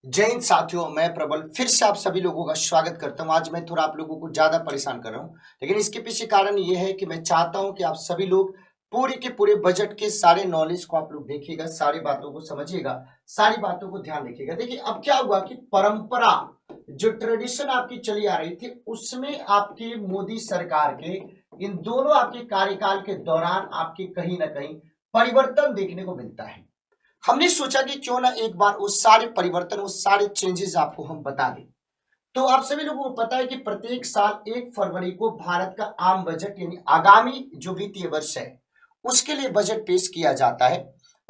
जय हिंद साथियों, मैं प्रबल फिर से आप सभी लोगों का स्वागत करता हूं। आज मैं थोड़ा आप लोगों को ज़्यादा परेशान कर रहा हूं, लेकिन इसके पीछे कारण ये है कि मैं चाहता हूं कि आप सभी लोग पूरे के पूरे बजट के सारे नॉलेज को आप लोग देखिएगा, सारी बातों को समझिएगा, सारी बातों को ध्यान रखिएगा। देखिए अब क्या हुआ कि परंपरा जो ट्रेडिशन आपकी चली आ रही थी उसमें आपकी मोदी सरकार के इन दोनों आपके कार्यकाल के दौरान आपके कहीं ना कहीं परिवर्तन देखने को मिलता है। हमने सोचा कि क्यों ना एक बार वो सारे परिवर्तन, वो सारे चेंजेस आपको हम बता दें। तो आप सभी लोगों को पता है कि प्रत्येक साल 1 फरवरी को भारत का आम बजट यानी आगामी जो वित्तीय वर्ष है उसके लिए बजट पेश किया जाता है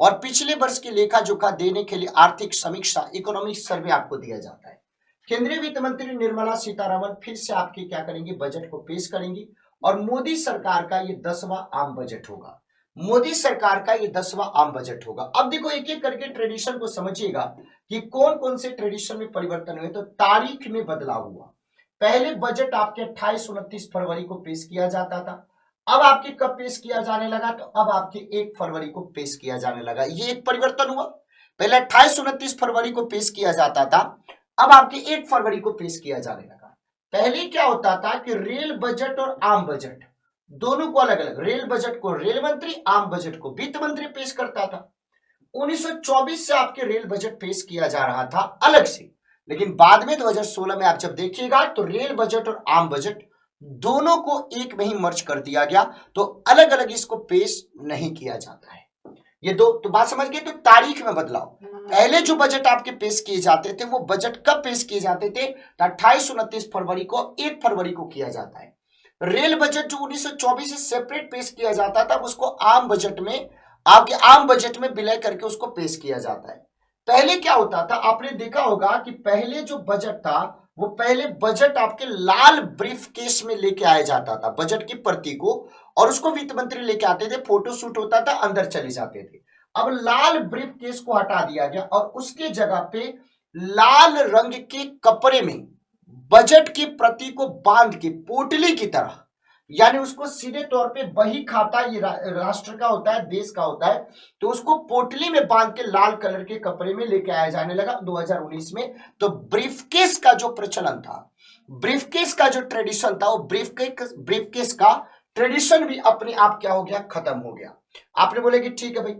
और पिछले वर्ष की लेखा जोखा देने के लिए आर्थिक समीक्षा, इकोनॉमिक सर्वे आपको दिया जाता है। केंद्रीय वित्त मंत्री निर्मला सीतारमण फिर से आपके क्या करेंगी, बजट को पेश करेंगी और मोदी सरकार का ये 10वां आम बजट होगा। मोदी सरकार का ये 10वां आम बजट होगा। अब देखो एक एक करके ट्रेडिशन को समझिएगा कि कौन कौन से ट्रेडिशन में परिवर्तन हुए। तो तारीख में बदलाव हुआ। पहले बजट आपके 28-29 फरवरी को पेश किया जाता था। अब आपके कब पेश किया जाने लगा, तो अब आपके 1 फरवरी को पेश किया जाने लगा। ये एक परिवर्तन हुआ। पहले 28-29 फरवरी को पेश किया जाता था, अब आपके 1 फरवरी को पेश किया जाने लगा। पहले क्या होता था कि रेल बजट और आम बजट दोनों को अलग अलग, रेल बजट को रेल मंत्री, आम बजट को वित्त मंत्री पेश करता था। 1924 से आपके रेल बजट पेश किया जा रहा था अलग से, लेकिन बाद में 2016 में आप जब देखिएगा तो रेल बजट और आम बजट दोनों को एक में ही मर्ज कर दिया गया, तो अलग अलग इसको पेश नहीं किया जाता है। ये दो तो बात समझ गए। तो तारीख में बदलाव, पहले जो बजट आपके पेश किए जाते थे वो बजट कब पेश किए जाते थे, 28-29 फरवरी को, 1 फरवरी को किया जाता है। रेल बजट जो 1924 से सेपरेट पेश किया जाता था उसको आम बजट में, आपके आम बजट में विलय करके उसको पेश किया जाता है। पहले क्या होता था, आपने देखा होगा कि पहले जो बजट था वो पहले बजट आपके लाल ब्रीफ केस में लेके आया जाता था, बजट की प्रति को, और उसको वित्त मंत्री लेके आते थे, फोटो शूट होता था, अंदर चले जाते थे। अब लाल ब्रीफ केस को हटा दिया गया और उसके जगह पे लाल रंग के कपड़े में बजट की प्रति को बांध के पोटली की तरह, यानी उसको सीधे तौर पे वही खाता, ये राष्ट्र का होता है, देश का होता है, तो उसको पोटली में बांध के लाल कलर के कपड़े में लेके आया जाने लगा 2019 में। तो ब्रीफकेस का जो प्रचलन था, ब्रीफकेस का जो ट्रेडिशन था, वो ब्रीफकेस का ट्रेडिशन भी अपने आप क्या हो गया, खत्म हो गया। आपने बोले कि ठीक है भाई,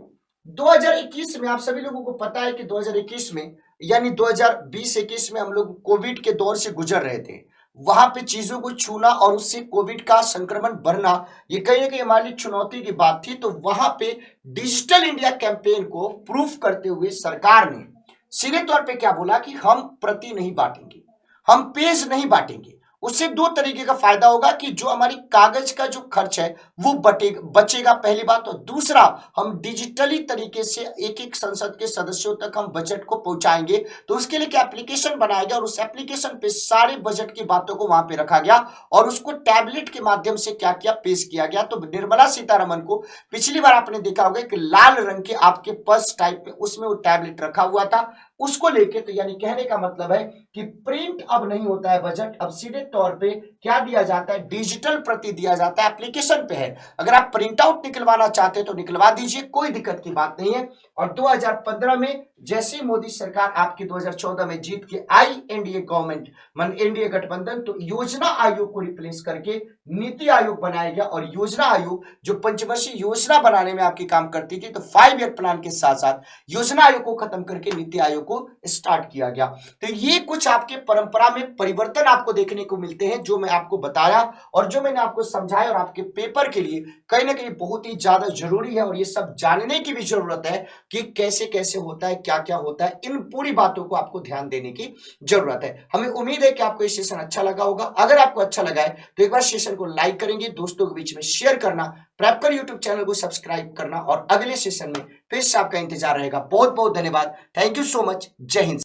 2021 में आप सभी लोगों को पता है कि 2021 में यानी 2020-21 में हम लोग कोविड के दौर से गुजर रहे थे। वहां पे चीजों को छूना और उससे कोविड का संक्रमण बढ़ना, ये कहीं ना कहीं हमारे लिए चुनौती की बात थी। तो वहां पे डिजिटल इंडिया कैंपेन को प्रूफ करते हुए सरकार ने सीधे तौर पे क्या बोला कि हम प्रति नहीं बांटेंगे, हम पेज नहीं बांटेंगे। उससे दो तरीके का फायदा होगा कि जो हमारी कागज का जो खर्च है वो बचेगा, पहली बात। और दूसरा, हम डिजिटली तरीके से एक एक संसद के सदस्यों तक हम बजट को पहुंचाएंगे। तो उसके लिए क्या एप्लीकेशन बनाया गया और उस एप्लीकेशन पे सारे बजट की बातों को वहां पे रखा गया और उसको टैबलेट के माध्यम से क्या किया, पेश किया गया। तो निर्मला सीतारमण को पिछली बार आपने देखा होगा कि लाल रंग के आपके पर्स टाइप में उसमें वो टैबलेट रखा हुआ था, उसको लेके, तो यानी कहने का मतलब है कि प्रिंट अब नहीं होता है बजट, अब सीधे तौर पे क्या दिया जाता है, डिजिटल प्रति दिया जाता है, एप्लीकेशन पे है। अगर आप प्रिंट आउट निकलवाना चाहते हैं तो निकलवा दीजिए, कोई दिक्कत की बात नहीं है। और 2015 में जैसे मोदी सरकार आपकी 2014 में जीत के आई, एनडीए गवर्नमेंट मन एनडीए गठबंधन, तो योजना आयोग को रिप्लेस करके नीति आयोग बनाया गया। और योजना आयोग जो पंचवर्षीय योजना बनाने में आपकी काम करती थी, तो 5 ईयर प्लान के साथ साथ योजना आयोग को खत्म करके नीति आयोग को स्टार्ट किया गया। तो ये कुछ आपके परंपरा में परिवर्तन आपको देखने को मिलते हैं, जो मैं आपको बताया और जो मैंने आपको समझाया, और आपके पेपर के लिए कहीं ना कहीं बहुत ही ज्यादा जरूरी है। और ये सब जानने की भी जरूरत है कि कैसे कैसे होता है, क्या क्या होता है, इन पूरी बातों को आपको ध्यान देने की जरूरत है। हमें उम्मीद है कि आपको ये सेशन अच्छा लगा होगा। अगर आपको अच्छा लगा है तो एक बार सेशन को लाइक करेंगे, दोस्तों के बीच में शेयर करना, प्रैपकर यूट्यूब चैनल को सब्सक्राइब करना, और अगले सेशन में फिर से आपका इंतजार रहेगा। बहुत बहुत धन्यवाद। Thank you so much. जय हिंद।